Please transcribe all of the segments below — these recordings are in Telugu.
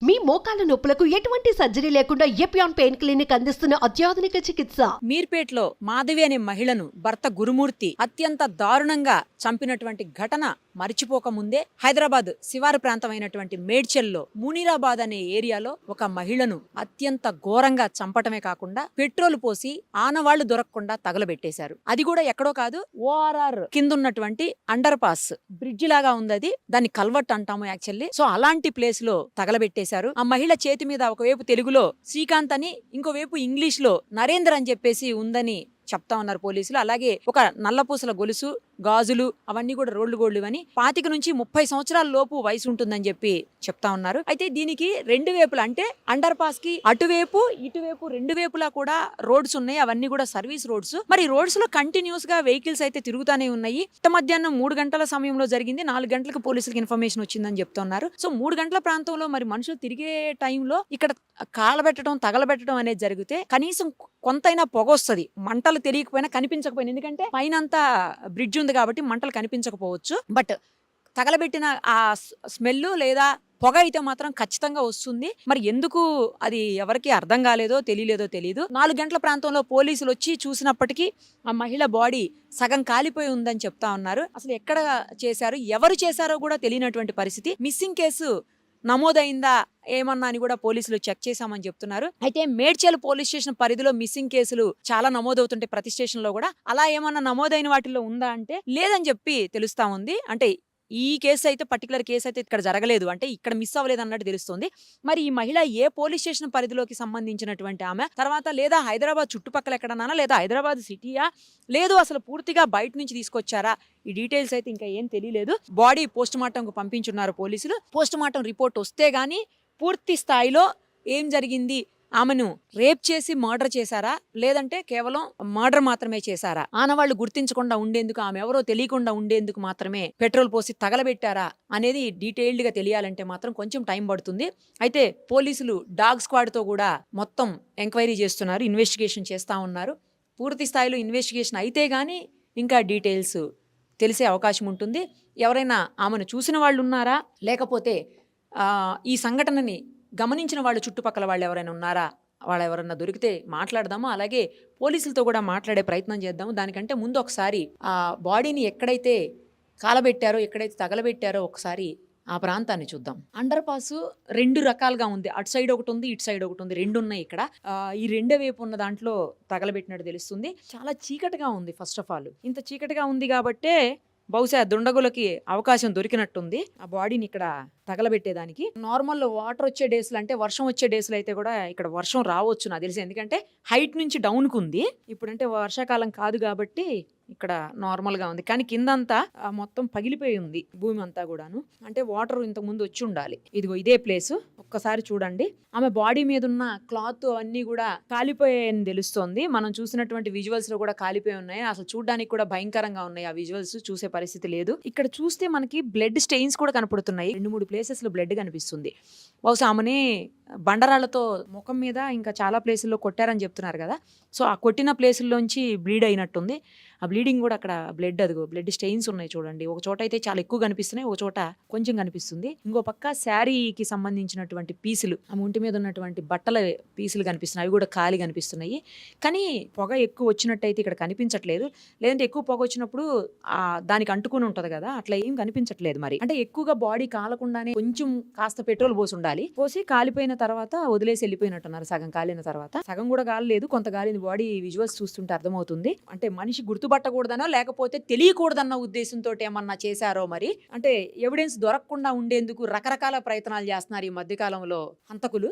మీ మోకాల నొప్పులకు ఎటువంటి సర్జరీ లేకుండా ఎపియాన్ పెయిన్ క్లినిక్ అందిస్తున్న అత్యాధునిక చికిత్స. మీర్పేట్లో మాధవి అనే మహిళను భర్త గురుమూర్తి అత్యంత దారుణంగా చంపినటువంటి ఘటన మరిచిపోకముందే హైదరాబాద్ శివారు ప్రాంతమైనటువంటి మేడ్చల్లో మునీరాబాద్ అనే ఏరియాలో ఒక మహిళను అత్యంత ఘోరంగా చంపటమే కాకుండా పెట్రోల్ పోసి ఆనవాళ్లు దొరకకుండా తగలబెట్టేశారు. అది కూడా ఎక్కడో కాదు, ఓఆర్ఆర్ కింద ఉన్నటువంటి అండర్ పాస్ బ్రిడ్జి లాగా ఉంది. అది దాన్ని కల్వర్ట్ అంటాము యాక్చువల్లీ. సో అలాంటి ప్లేస్ లో తగలబెట్టేశారు. ఆ మహిళ చేతి మీద ఒకవైపు తెలుగులో శ్రీకాంత్ అని, ఇంకోవైపు ఇంగ్లీష్ లో నరేంద్ర అని చెప్పేసి ఉందని చెప్తా ఉన్నారు పోలీసులు. అలాగే ఒక నల్లపూసల గొలుసు, గాజులు అవన్నీ కూడా రోడ్లు గోళ్లు అని 25 నుంచి 30 సంవత్సరాల లోపు వయసు ఉంటుందని చెప్పి చెప్తా ఉన్నారు. అయితే దీనికి రెండు వైపులా అంటే అండర్ పాస్ కి అటువైపు ఇటువైపు రెండు వైపులా కూడా రోడ్స్ ఉన్నాయి. అవన్నీ కూడా సర్వీస్ రోడ్స్. మరి రోడ్స్ లో కంటిన్యూస్ గా వెహికల్స్ అయితే తిరుగుతానే ఉన్నాయి. మధ్యాహ్నం 3 గంటల సమయంలో జరిగింది. 4 గంటలకు పోలీసులకు ఇన్ఫర్మేషన్ వచ్చిందని చెప్తున్నారు. సో 3 గంటల ప్రాంతంలో మరి మనుషులు తిరిగే టైంలో ఇక్కడ కాలబెట్టడం తగలబెట్టడం అనేది జరిగితే కనీసం కొంతైనా పొగ వస్తుంది. మంటలు తెలియకపోయినా కనిపించకపోయినా, ఎందుకంటే పైన అంతా బ్రిడ్జ్ ఉంది కాబట్టి మంటలు కనిపించకపోవచ్చు. బట్ తగలబెట్టిన ఆ స్మెల్ లేదా పొగ అయితే మాత్రం ఖచ్చితంగా వస్తుంది. మరి ఎందుకు అది ఎవరికి అర్థం కాలేదో తెలియదు. 4 గంటల ప్రాంతంలో పోలీసులు వచ్చి చూసినప్పటికీ ఆ మహిళ బాడీ సగం కాలిపోయి ఉందని చెప్తా ఉన్నారు. అసలు ఎక్కడ చేశారు, ఎవరు చేశారో కూడా తెలియనటువంటి పరిస్థితి. మిస్సింగ్ కేసు నమోదైందా ఏమన్నా అని కూడా పోలీసులు చెక్ చేశామని చెప్తున్నారు. అయితే మేడ్చల్ పోలీస్ స్టేషన్ పరిధిలో మిస్సింగ్ కేసులు చాలా నమోదవుతుంటాయి ప్రతి స్టేషన్ లో కూడా. అలా ఏమన్నా నమోదైన వాటిలో ఉందా అంటే లేదని చెప్పి తెలుస్తా ఉంది. అంటే ఈ కేసు అయితే పర్టికులర్ కేసు అయితే ఇక్కడ జరగలేదు, అంటే ఇక్కడ మిస్ అవ్వలేదు అన్నట్టు తెలుస్తుంది. మరి ఈ మహిళ ఏ పోలీస్ స్టేషన్ పరిధిలోకి సంబంధించినటువంటి ఆమె, తర్వాత లేదా హైదరాబాద్ చుట్టుపక్కల ఎక్కడన్నా, లేదా హైదరాబాద్ సిటీయా, లేదు అసలు పూర్తిగా బయట నుంచి తీసుకొచ్చారా, ఈ డీటెయిల్స్ అయితే ఇంకా ఏం తెలియలేదు. బాడీ పోస్ట్ మార్టం కు పంపించున్నారు పోలీసులు. పోస్ట్ మార్టం రిపోర్ట్ వస్తే గానీ పూర్తి స్థాయిలో ఏం జరిగింది, ఆమెను రేప్ చేసి మర్డర్ చేశారా, లేదంటే కేవలం మర్డర్ మాత్రమే చేశారా, ఆనవాళ్లు గుర్తించకుండా ఉండేందుకు, ఆమె ఎవరో తెలియకుండా ఉండేందుకు మాత్రమే పెట్రోల్ పోసి తగలబెట్టారా అనేది డీటెయిల్డ్ గా తెలియాలంటే మాత్రం కొంచెం టైం పడుతుంది. అయితే పోలీసులు డాగ్ స్క్వాడ్ తో కూడా మొత్తం ఎంక్వైరీ చేస్తున్నారు, ఇన్వెస్టిగేషన్ చేస్తా ఉన్నారు. పూర్తి స్థాయిలో ఇన్వెస్టిగేషన్ అయితే గానీ ఇంకా డీటెయిల్స్ తెలిసే అవకాశం ఉంటుంది. ఎవరైనా ఆమెను చూసిన వాళ్ళు ఉన్నారా, లేకపోతే ఈ సంఘటనని గమనించిన వాళ్ళు చుట్టుపక్కల వాళ్ళు ఎవరైనా ఉన్నారా, వాళ్ళు ఎవరన్నా దొరికితే మాట్లాడదాము. అలాగే పోలీసులతో కూడా మాట్లాడే ప్రయత్నం చేద్దాము. దానికంటే ముందు ఒకసారి ఆ బాడీని ఎక్కడైతే కాలబెట్టారో, ఎక్కడైతే తగలబెట్టారో ఒకసారి ఆ ప్రాంతాన్ని చూద్దాం. అండర్ పాస్ 2 రకాలుగా ఉంది. అటు సైడ్ ఒకటి ఉంది, ఇటు సైడ్ ఒకటి ఉంది, 2 ఉన్నాయి ఇక్కడ. ఈ రెండో వైపు ఉన్న దాంట్లో తగలబెట్టినట్టు తెలుస్తుంది. చాలా చీకటిగా ఉంది. ఫస్ట్ ఆఫ్ ఆల్ ఇంత చీకటిగా ఉంది కాబట్టే బహుశా దుండగులకి అవకాశం దొరికినట్టుంది ఆ బాడీని ఇక్కడ తగలబెట్టేదానికి. నార్మల్ వాటర్ వచ్చే డేస్లు అంటే వర్షం వచ్చే డేస్లు అయితే కూడా ఇక్కడ వర్షం రావచ్చు నాకు తెలిసి, ఎందుకంటే హైట్ నుంచి డౌన్కు ఉంది. ఇప్పుడంటే వర్షాకాలం కాదు కాబట్టి ఇక్కడ నార్మల్ గా ఉంది. కానీ కిందంతా మొత్తం పగిలిపోయి ఉంది భూమి అంతా కూడాను. అంటే వాటర్ ఇంతకు ముందు వచ్చి ఉండాలి. ఇదిగో ఇదే ప్లేస్. ఒక్కసారి చూడండి, ఆమె బాడీ మీద ఉన్న క్లాత్ అన్ని కూడా కాలిపోయాయని తెలుస్తోంది. మనం చూసినటువంటి విజువల్స్ లో కూడా కాలిపోయి ఉన్నాయి. అసలు చూడడానికి కూడా భయంకరంగా ఉన్నాయి ఆ విజువల్స్. చూసే పరిస్థితి లేదు. ఇక్కడ చూస్తే మనకి బ్లడ్ స్టెయిన్స్ కూడా కనపడుతున్నాయి. 2-3 ప్లేసెస్ లో బ్లడ్ కనిపిస్తుంది. బహుశా ఆమెని బండరాళ్లతో ముఖం మీద ఇంకా చాలా ప్లేసుల్లో కొట్టారని చెప్తున్నారు కదా. సో ఆ కొట్టిన ప్లేసుల్లోంచి బ్లీడ్ అయినట్టుంది. ఆ బ్లీడింగ్ కూడా అక్కడ బ్లడ్, అదిగో బ్లడ్ స్టెయిన్స్ ఉన్నాయి చూడండి. ఒక చోట అయితే చాలా ఎక్కువ కనిపిస్తున్నాయి, ఒక చోట కొంచెం కనిపిస్తుంది. ఇంకో పక్క శారీకి సంబంధించినటువంటి పీసులు, ఆ ఒంటి మీద ఉన్నటువంటి బట్టల పీసులు కనిపిస్తున్నాయి, అవి కూడా ఖాళీ కనిపిస్తున్నాయి. కానీ పొగ ఎక్కువ వచ్చినట్టయితే ఇక్కడ కనిపించట్లేదు. లేదంటే ఎక్కువ పొగ వచ్చినప్పుడు దానికి అంటుకుని ఉంటది కదా, అట్లా ఏం కనిపించట్లేదు. మరి అంటే ఎక్కువగా బాడీ కాలకుండానే కొంచెం కాస్త పెట్రోల్ పోసి ఉండాలి. పోసి కాలిపోయిన తర్వాత వదిలేసి వెళ్ళిపోయినట్టున్నారు. సగం కాలిన తర్వాత, సగం కూడా కాలేదు, కొంత కాలిన బాడీ విజువల్స్ చూస్తుంటే అర్థమవుతుంది. అంటే మనిషి గుర్తుపట్టకూడదనో లేకపోతే తెలియకూడదన్న ఉద్దేశంతో ఏమన్నా చేశారో మరి. అంటే ఎవిడెన్స్ దొరకకుండా ఉండేందుకు రకరకాల ప్రయత్నాలు చేస్తున్నారు ఈ మధ్యకాలంలో హంతకులు.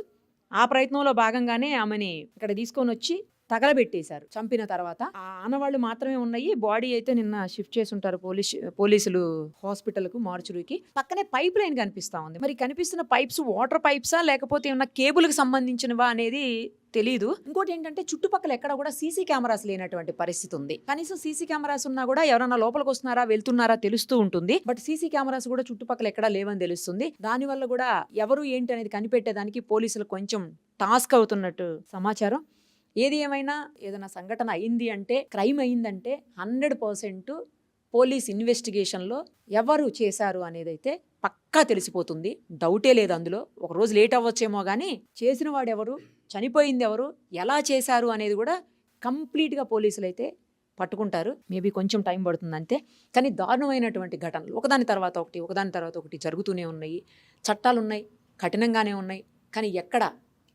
ఆ ప్రయత్నంలో భాగంగానే ఆమెని ఇక్కడ తీసుకొని వచ్చి తగలబెట్టేశారు చంపిన తర్వాత. ఆ ఆనవాళ్లు మాత్రమే ఉన్నాయి. బాడీ అయితే నిన్న షిఫ్ట్ చేసి ఉంటారు పోలీసులు హాస్పిటల్ కు, మార్చురీకి. పక్కనే పైప్ లైన్ కనిపిస్తా ఉంది. మరి కనిపిస్తున్న పైప్స్ వాటర్ పైప్సా లేకపోతే ఏమన్నా కేబుల్ కి సంబంధించినవా అనేది తెలీదు. ఇంకోటి ఏంటంటే చుట్టుపక్కల ఎక్కడ కూడా సీసీ కెమెరాస్ లేనటువంటి పరిస్థితి ఉంది. కనీసం సీసీ కెమెరాస్ ఉన్నా కూడా ఎవరన్నా లోపలికి వస్తున్నారా వెళ్తున్నారా తెలుస్తూ ఉంటుంది. బట్ సీసీ కెమెరాస్ కూడా చుట్టుపక్కల ఎక్కడా లేవని తెలుస్తుంది. దానివల్ల కూడా ఎవరు ఏంటి అనేది కనిపెట్టేదానికి పోలీసులు కొంచెం టాస్క్ అవుతున్నట్టు సమాచారం. ఏది ఏమైనా ఏదైనా సంఘటన అయింది అంటే, క్రైమ్ అయిందంటే 100% పోలీస్ ఇన్వెస్టిగేషన్లో ఎవరు చేశారు అనేది అయితే పక్కా తెలిసిపోతుంది, డౌటే లేదు అందులో. ఒక రోజు లేట్ అవ్వచ్చేమో కానీ చేసిన వాడెవరు, చనిపోయింది ఎవరు, ఎలా చేశారు అనేది కూడా కంప్లీట్గా పోలీసులు అయితే పట్టుకుంటారు. మేబీ కొంచెం టైం పడుతుంది అంతే. కానీ దారుణమైనటువంటి ఘటనలు ఒకదాని తర్వాత ఒకటి జరుగుతూనే ఉన్నాయి. చట్టాలు ఉన్నాయి, కఠినంగానే ఉన్నాయి. కానీ ఎక్కడ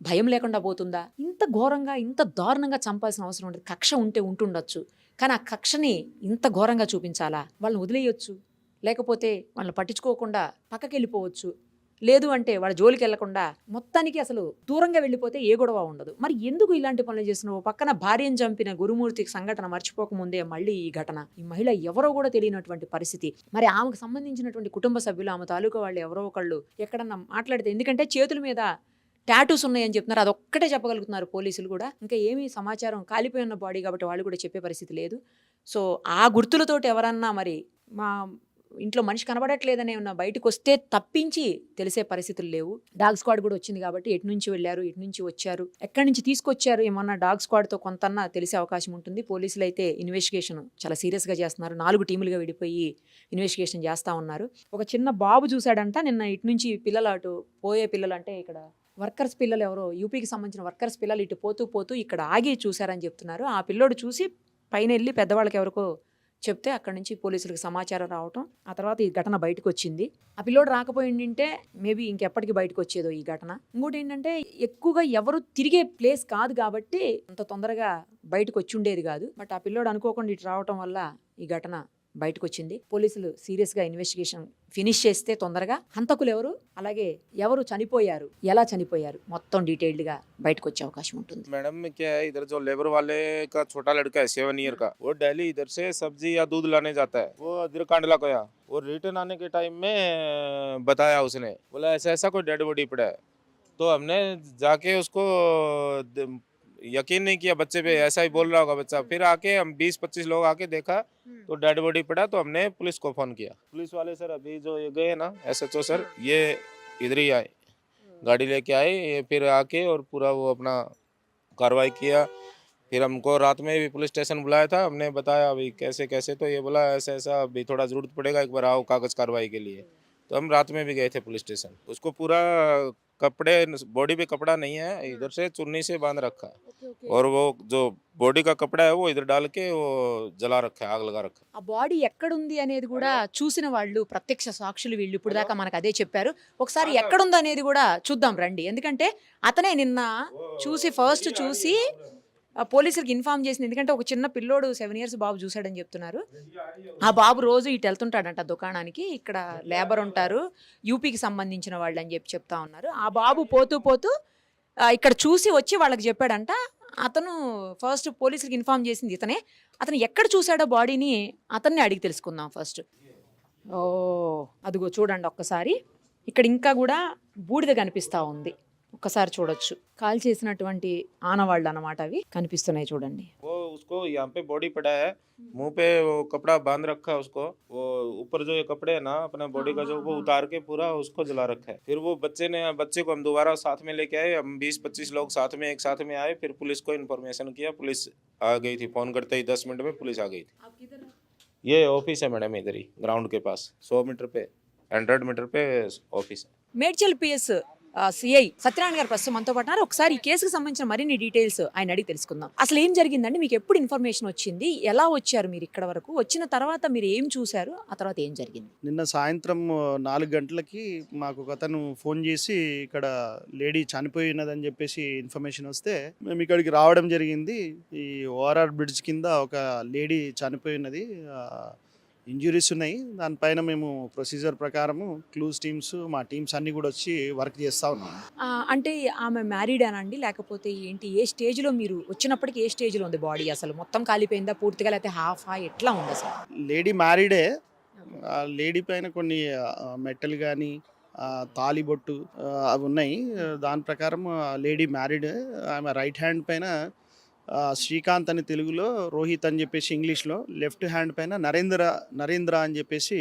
భయం లేకుండా పోతుందా? ఇంత ఘోరంగా ఇంత దారుణంగా చంపాల్సిన అవసరం ఉండదు. కక్ష ఉంటే ఉంటుండొచ్చు, కానీ ఆ కక్షని ఇంత ఘోరంగా చూపించాలా? వాళ్ళని వదిలేయొచ్చు, లేకపోతే వాళ్ళని పట్టించుకోకుండా పక్కకి వెళ్ళిపోవచ్చు. లేదు అంటే వాళ్ళ జోలికి వెళ్లకుండా మొత్తానికి అసలు దూరంగా వెళ్ళిపోతే ఏ గొడవ ఉండదు. మరి ఎందుకు ఇలాంటి పనులు చేస్తున్నావు? పక్కన భార్యను చంపిన గురుమూర్తికి సంఘటన మర్చిపోకముందే మళ్ళీ ఈ ఘటన. ఈ మహిళ ఎవరో కూడా తెలియనటువంటి పరిస్థితి. మరి ఆమెకు సంబంధించినటువంటి కుటుంబ సభ్యులు, ఆమె తాలూకా వాళ్ళు ఎవరో ఒకళ్ళు ఎక్కడన్నా మాట్లాడితే, ఎందుకంటే చేతుల మీద టాటూస్ ఉన్నాయని చెప్తున్నారు, అదొక్కటే చెప్పగలుగుతున్నారు పోలీసులు కూడా. ఇంకా ఏమీ సమాచారం, కాలిపోయి ఉన్న బాడీ కాబట్టి వాళ్ళు కూడా చెప్పే పరిస్థితి లేదు. సో ఆ గుర్తులతోటి ఎవరన్నా మరి మా ఇంట్లో మనిషి కనబడట్లేదనే ఉన్న బయటకు వస్తే తప్పించి తెలిసే పరిస్థితులు లేవు. డాగ్ స్క్వాడ్ కూడా వచ్చింది కాబట్టి ఎటు నుంచి వెళ్ళారు, ఎటు నుంచి వచ్చారు, ఎక్కడి నుంచి తీసుకొచ్చారు, ఏమన్నా డాగ్ స్క్వాడ్తో కొంతన్నా తెలిసే అవకాశం ఉంటుంది. పోలీసులు అయితే ఇన్వెస్టిగేషన్ చాలా సీరియస్గా చేస్తున్నారు. 4 టీములుగా విడిపోయి ఇన్వెస్టిగేషన్ చేస్తూ ఉన్నారు. ఒక చిన్న బాబు చూశాడంట నిన్న, ఇటు నుంచి పిల్లలు అటు పోయే పిల్లలు, అంటే ఇక్కడ వర్కర్స్ పిల్లలు ఎవరో యూపీకి సంబంధించిన వర్కర్స్ పిల్లలు ఇటు పోతూ ఇక్కడ ఆగి చూశారని చెప్తున్నారు. ఆ పిల్లోడు చూసి పైన వెళ్ళి పెద్దవాళ్ళకి ఎవరికో చెప్తే అక్కడి నుంచి పోలీసులకు సమాచారం రావటం, ఆ తర్వాత ఈ ఘటన బయటకు వచ్చింది. ఆ పిల్లోడు రాకపోయింటే మేబీ ఇంకెప్పటికి బయటకు వచ్చేదో ఈ ఘటన. ఇంకోటి ఏంటంటే ఎక్కువగా ఎవరు తిరిగే ప్లేస్ కాదు కాబట్టి అంత తొందరగా బయటకు వచ్చి ఉండేది కాదు. బట్ ఆ పిల్లోడు అనుకోకుండా ఇటు రావటం వల్ల ఈ ఘటన బయటకు వచ్చింది. పోలీసులు సీరియస్గా ఇన్వెస్టిగేషన్ ఫినిష్ చేస్తే తొందరగా హంతకులు ఎవరు, అలాగే ఎవరు చనిపోయారు, ఎలా చనిపోయారు, మొత్తం డీటెయిల్డ్గా బయటకు వచ్చే అవకాశం ఉంటుంది. मैडम क्या है, इधर जो लेबर वाले का छोटा लड़का है 7 ईयर का, वो डेली इधर से सब्जी या दूध लाने जाता है। वो इधर कांडला गया, वो रिटर्न आने के टाइम में बताया उसने, बोला ऐसा ऐसा कोई डेड बॉडी पड़ा है। तो हमने जाके उसको यकीन नहीं किया बच्चे पे, ऐसा ही बोल रहा होगा बच्चा। फिर आके हम 20-25 लोग आके देखा तो डेड बॉडी पड़ा, तो हमने पुलिस को फोन किया। पुलिस वाले सर अभी जो ये गए ना SHO सर, ये इधर ही आए, गाड़ी लेके आए, ये फिर आके और पूरा वो अपना कार्रवाई किया। फिर हमको रात में भी पुलिस स्टेशन बुलाया था, हमने बताया अभी कैसे कैसे, तो ये बोला ऐसा ऐसा अभी थोड़ा ज़रूरत पड़ेगा, एक बार आओ कागज़ कार्रवाई के लिए। तो हम रात में भी गए थे पुलिस स्टेशन। उसको पूरा कपड़े, बॉडी पे कपड़ा नहीं है, इधर से चुन्नी से बांध रखा है, और वो जो बॉडी का कपड़ा है वो इधर डाल के वो जला रखा है, आग लगा रखा है। ఆ బాడీ ఎక్కడుంది అనేది కూడా చూసిన వాళ్ళు, ప్రత్యక్ష సాక్షులు వీళ్ళు ఇప్పుడు దాకా మనకు అదే చెప్పారు. ఒకసారి ఎక్కడుంది అనేది కూడా చూద్దాం రండి. ఎందుకంటే అతనే నిన్న చూసి ఫస్ట్ చూసి పోలీసులకు ఇన్ఫార్మ్ చేసింది. ఎందుకంటే ఒక చిన్న పిల్లోడు 7 ఇయర్స్ బాబు చూశాడని చెప్తున్నారు. ఆ బాబు రోజు ఇటు వెళ్తుంటాడంట దుకాణానికి, ఇక్కడ లేబర్ ఉంటారు యూపీకి సంబంధించిన వాళ్ళు అని చెప్తా ఉన్నారు. ఆ బాబు పోతూ ఇక్కడ చూసి వచ్చి వాళ్ళకి చెప్పాడంట. అతను ఫస్ట్ పోలీసులకు ఇన్ఫార్మ్ చేసింది ఇతనే. అతను ఎక్కడ చూశాడో బాడీని అతన్ని అడిగి తెలుసుకుందాం ఫస్ట్. ఓ అదిగో చూడండి ఒక్కసారి, ఇక్కడ ఇంకా కూడా బూడిద కనిపిస్తూ ఉంది. ఒక్కసారి చూడొచ్చు, కాల్ చేసినటువంటి ఆనవాళ్ళు అన్నమాట అవి కనిపిస్తున్నాయి చూడండి. वो उसको यहाँ पे बॉडी पड़ा है, मुंह पे वो कपड़ा बांध रखा है उसको, वो ऊपर जो ये कपड़े है ना अपना बॉडी का जो, वो उतार के पूरा उसको जला रखा है। फिर वो बच्चे को हम दोबारा साथ में लेके आए, हम 20-25 लोग एक साथ में आए, फिर पुलिस को इन्फॉर्मेशन किया, पुलिस आ गई थी, फोन करते ही 10 मिनट में पुलिस आ गई थी। ये ऑफिस है मैडम, इधर ही ग्राउंड के पास 100 मीटर पे 100 मीटर पे ऑफिस है। మేడ్చల్ పిఎస్ సిఐ సత్యనారాయణ గారు ప్రస్తుతం మనతో పాటు ఉన్నారు. ఒకసారి ఈ కేసుకు సంబంధించిన మరిన్ని డీటెయిల్స్ ఆయన అడిగి తెలుసుకుందాం. అసలు ఏం జరిగిందండి, మీకు ఎప్పుడు ఇన్ఫర్మేషన్ వచ్చింది, ఎలా వచ్చారు మీరు ఇక్కడ వరకు, వచ్చిన తర్వాత మీరు ఏం చూశారు, ఆ తర్వాత ఏం జరిగింది? నిన్న సాయంత్రం 4 గంటలకి మాకు ఒక అతను ఫోన్ చేసి ఇక్కడ లేడీ చనిపోయినదని చెప్పేసి ఇన్ఫర్మేషన్ వస్తే మేము ఇక్కడికి రావడం జరిగింది. ఈ ఓఆర్ఆర్ బ్రిడ్జ్ కింద ఒక లేడీ చనిపోయినది, ఇంజురీస్ ఉన్నాయి. దానిపైన మేము ప్రొసీజర్ ప్రకారము క్లూస్ టీమ్స్, మా టీమ్స్ అన్నీ కూడా వచ్చి వర్క్ చేస్తూ ఉన్నాం. అంటే ఆమె మ్యారీడేనండి, లేకపోతే ఏంటి, ఏ స్టేజ్లో మీరు వచ్చినప్పటికీ ఏ స్టేజ్లో ఉంది బాడీ, అసలు మొత్తం కాలిపోయిందా పూర్తిగా, లేకపోతే హాఫా, ఎట్లా ఉంది అసలు? లేడీ మ్యారీడే. ఆ లేడీ పైన కొన్ని మెట్టలు కానీ తాలిబొట్టు అవి ఉన్నాయి. దాని ప్రకారం లేడీ మ్యారీడ్. ఆమె రైట్ హ్యాండ్ పైన శ్రీకాంత్ అని తెలుగులో, రోహిత్ అని చెప్పేసి ఇంగ్లీష్లో, లెఫ్ట్ హ్యాండ్ పైన నరేంద్ర అని చెప్పేసి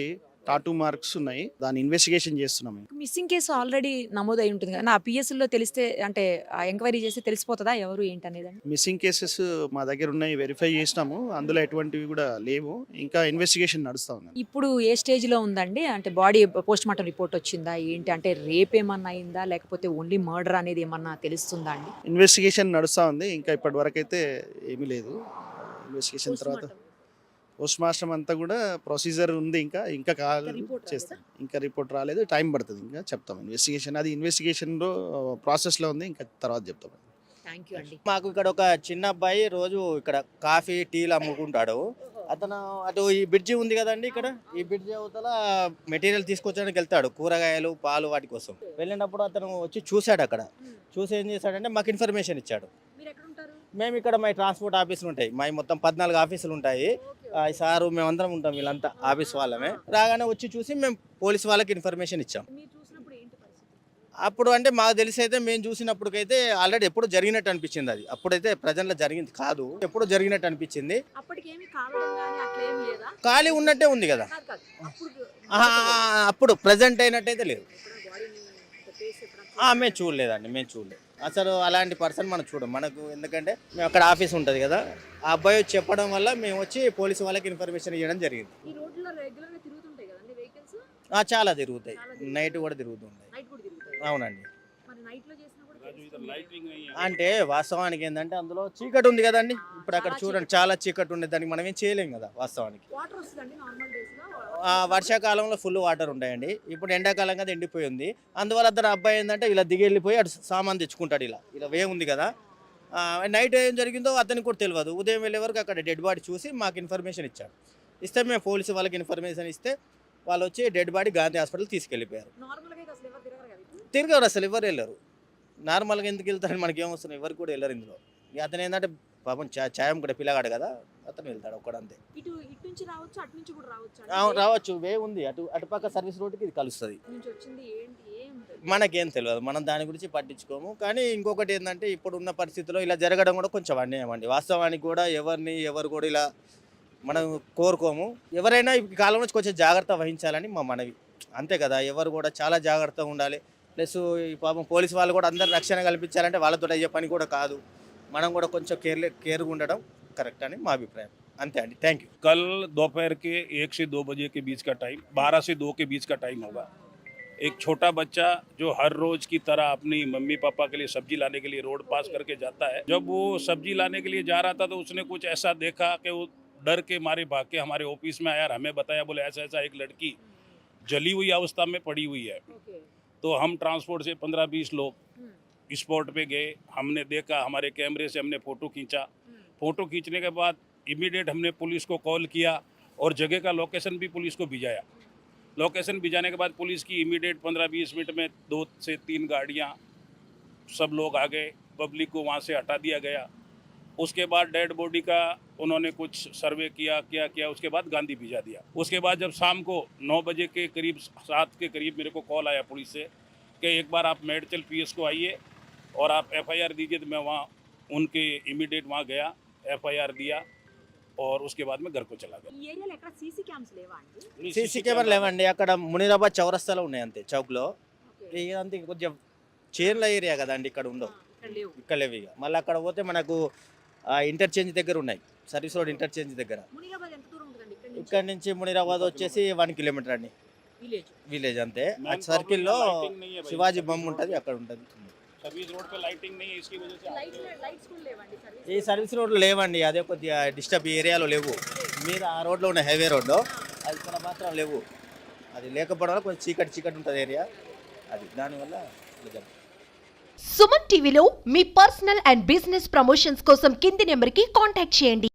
టాటూ మార్క్స్ ఉన్నాయి. దాని ఇన్వెస్టిగేషన్ చేస్తున్నాం. మిస్సింగ్ కేసు ఆల్రెడీ నమోదై ఉంటుంది కదా, నా పిఎస్లో తెలిస్తే అంటే ఎంక్వైరీ చేస్తే తెలిసిపోతుందా ఎవరు ఏంటి అనేది? మిస్సింగ్ కేసెస్ మా దగ్గర ఉన్నాయి, వెరిఫై చేసినాము. అందులో ఎటువంటివి కూడా లేవు. ఇంకా ఇన్వెస్టిగేషన్ నడుస్తూ ఉంది. ఇప్పుడు ఏ స్టేజ్లో ఉందండి? అంటే బాడీ పోస్ట్ మార్టం రిపోర్ట్ వచ్చిందా ఏంటి? అంటే రేప్ ఏమన్నా అయిందా లేకపోతే ఓన్లీ మర్డర్ అనేది ఏమన్నా తెలుస్తుందా అండి? ఇన్వెస్టిగేషన్ నడుస్తూ ఉంది. ఇంకా ఇప్పటి వరకు అయితే ఏమీ లేదు. ఇన్వెస్టిగేషన్ తర్వాత పోస్ట్ మార్టం అంతా కూడా ప్రొసీజర్ ఉంది. ఇంకా చేస్తాం. ఇంకా రిపోర్ట్ రాలేదు, టైం పడుతుంది. ఇంకా చెప్తాం. ఇన్వెస్టిగేషన్ అది ఇన్వెస్టిగేషన్లో ప్రాసెస్లో ఉంది. ఇంకా తర్వాత చెప్తాం. థ్యాంక్ యూ అండి. మాకు ఇక్కడ ఒక చిన్న అబ్బాయి రోజు ఇక్కడ కాఫీ టీలు అమ్ముకుంటాడు. అతను అటు ఈ బ్రిడ్జి ఉంది కదండి, ఇక్కడ ఈ బ్రిడ్జి అవతల మెటీరియల్ తీసుకొచ్చడానికి వెళ్తాడు, కూరగాయలు పాలు వాటి కోసం. వెళ్ళినప్పుడు అతను వచ్చి చూశాడు. అక్కడ చూసి ఏం చేశాడంటే మాకు ఇన్ఫర్మేషన్ ఇచ్చాడు. మేము ఇక్కడ మా ట్రాన్స్పోర్ట్ ఆఫీసులు ఉంటాయి, మా మొత్తం 14 ఆఫీసులు ఉంటాయి. సారు మేమందరం ఉంటాం, వీళ్ళంతా ఆఫీస్ వాళ్ళమే. రాగానే వచ్చి చూసి మేము పోలీస్ వాళ్ళకి ఇన్ఫర్మేషన్ ఇచ్చాం. అప్పుడు అంటే మాకు తెలిసి అయితే మేము చూసినప్పటికైతే ఆల్రెడీ ఎప్పుడు జరిగినట్టు అనిపించింది. అది అప్పుడైతే ప్రజల్లో జరిగింది కాదు, ఎప్పుడు జరిగినట్టు అనిపించింది. ఖాళీ ఉన్నట్టే ఉంది కదా, అప్పుడు ప్రజెంట్ అయినట్టయితే లేదు. మేము చూడలేదండి, మేము చూడలేదు అసలు. అలాంటి పర్సన్ మనం చూడం. మనకు ఎందుకంటే మేము అక్కడ ఆఫీస్ ఉంటుంది కదా, ఆ అబ్బాయి వచ్చి చెప్పడం వల్ల మేము వచ్చి పోలీసు వాళ్ళకి ఇన్ఫర్మేషన్ ఇవ్వడం జరిగింది. చాలా తిరుగుతాయి, నైట్ కూడా తిరుగుతుంటాయి. అవునండి. అంటే వాస్తవానికి ఏంటంటే అందులో చీకటి ఉంది కదండి. ఇప్పుడు అక్కడ చూడండి చాలా చీకటి ఉంది, దానికి మనం ఏం చేయలేం కదా వాస్తవానికి. వర్షాకాలంలో ఫుల్ వాటర్ ఉంటాయండి. ఇప్పుడు ఎండాకాలం కదా ఎండిపోయి ఉంది. అందువల్ల అతను అబ్బాయి ఏంటంటే ఇలా దిగి వెళ్ళిపోయి అటు సామాన్ తెచ్చుకుంటాడు. ఇలా వే ఉంది కదా, నైట్ ఏం జరిగిందో అతనికి కూడా తెలియదు. ఉదయం వెళ్ళే వరకు అక్కడ డెడ్ బాడీ చూసి మాకు ఇన్ఫర్మేషన్ ఇచ్చాడు. ఇస్తే మేము పోలీసు వాళ్ళకి ఇన్ఫర్మేషన్ ఇస్తే వాళ్ళు వచ్చి డెడ్ బాడీ గాంధీ హాస్పిటల్ తీసుకెళ్ళిపోయారు. తిరగరు అసలు, ఎవరు వెళ్ళరు. నార్మల్గా ఎందుకు వెళ్తారని మనకి ఏమొస్తుంది, ఎవరు కూడా వెళ్ళరు ఇందులో. అతను ఏంటంటే పాపం ఛాయం కూడా పిల్లగాడు కదా, అతను వెళ్తాడు ఒక్కడంతే. రావచ్చు, వే ఉంది అటుపక్క సర్వీస్ రోడ్డుకి ఇది కలుస్తుంది. మనకేం తెలియదు, మనం దాని గురించి పట్టించుకోము. కానీ ఇంకొకటి ఏంటంటే ఇప్పుడు ఉన్న పరిస్థితుల్లో ఇలా జరగడం కూడా కొంచెం అన్యాయం అండి. వాస్తవానికి కూడా ఎవరు కూడా ఇలా మనం కోరుకోము. ఎవరైనా ఈ కాలం నుంచి కొంచెం జాగ్రత్త వహించాలని మా మనవి, అంతే కదా. ఎవరు కూడా చాలా జాగ్రత్తగా ఉండాలి. ప్లస్ ఈ పాపం పోలీసు వాళ్ళు కూడా అందరు రక్షణ కల్పించాలంటే వాళ్ళతో అయ్యే పని కూడా కాదు. మనం కూడా కొంచెం కేర్గా ఉండడం కరెక్ట్ అని మా అభిప్రాయం. అంతే అండి, థ్యాంక్ యూ. कल दोपहर के 1 से 2 बजे के बीच का टाइम, 12 से 2 के बीच का टाइम होगा। एक छोटा बच्चा जो हर रोज की तरह अपनी मम्मी पापा के लिए सब्जी लाने के लिए रोड पास करके जाता है, जब वो सब्जी लाने के लिए जा रहा था तो उसने कुछ ऐसा देखा कि वो डर के मारे भाग के हमारे ऑफिस में आया और हमें बताया, बोले ऐसा एक लड़की जली हुई अवस्था में पड़ी हुई है। तो हम ट्रांसपोर्ट से 15-20 लोग स्पॉट पे गए, हमने देखा, हमारे कैमरे से हमने फ़ोटो खींचा। फ़ोटो खींचने के बाद इमीडिएट हमने पुलिस को कॉल किया और जगह का लोकेशन भी पुलिस को भिजाया। लोकेशन भिजाने के बाद पुलिस की इमीडिएट 15-20 मिनट में 2 से 3 गाड़ियाँ, सब लोग आ गए, पब्लिक को वहाँ से हटा दिया गया। उसके बाद डेड बॉडी का उन्होंने कुछ सर्वे किया, उसके बाद गांधी भिजा दिया। उसके बाद जब शाम को 9 बजे के करीब 7 के करीब मेरे को कॉल आया पुलिस से कि एक बार आप मेडचल पीएस को आइए और आप एफआईआर दीजिए। तो मैं वहाँ उनके इमीडिएट वहाँ गया, एफआईआर दिया और उसके बाद मैं घर को चला गया। సీసీ కెమెరా లేవండి, అక్కడ మునీరాబాద్ చౌరస్తాలో ఉన్నాయి అంతే, చౌక్లో. ఇదంతా కొంచెం చీరల ఏరియా కదండి, ఇక్కడ ఉండవు, ఇక్కడ లేవు. ఇక మళ్ళీ అక్కడ పోతే మనకు ఇంటర్చేంజ్ దగ్గర ఉన్నాయి, సర్వీస్ రోడ్ ఇంటర్చేంజ్ దగ్గర. ఇక్కడ నుంచి మునీరాబాద్ వచ్చేసి 1 కిలోమీటర్ అండి, విలేజ్ అంతే. ఆ సర్కిల్లో శివాజీ బొమ్మ ఉంటుంది, అక్కడ ఉంటుంది. सर्विस रोड पे लाइटिंग नहीं है, इसकी वजह से ఈ సర్వీస్ రోడ్లు లేవండి, అదే కొద్దిగా డిస్టర్బ్ ఏరియాలో లేవు. మీద ఆ రోడ్లో ఉన్న హైవే రోడ్లో, అది ఇక్కడ మాత్రం లేవు. అది లేకపోవడం వల్ల కొంచెం చీకటి ఉంటుంది ఏరియా, అది దానివల్ల. సుమన్ టీవీలో మీ పర్సనల్ అండ్ బిజినెస్ ప్రమోషన్స్ కోసం కింది నెంబర్కి కాంటాక్ట్ చేయండి.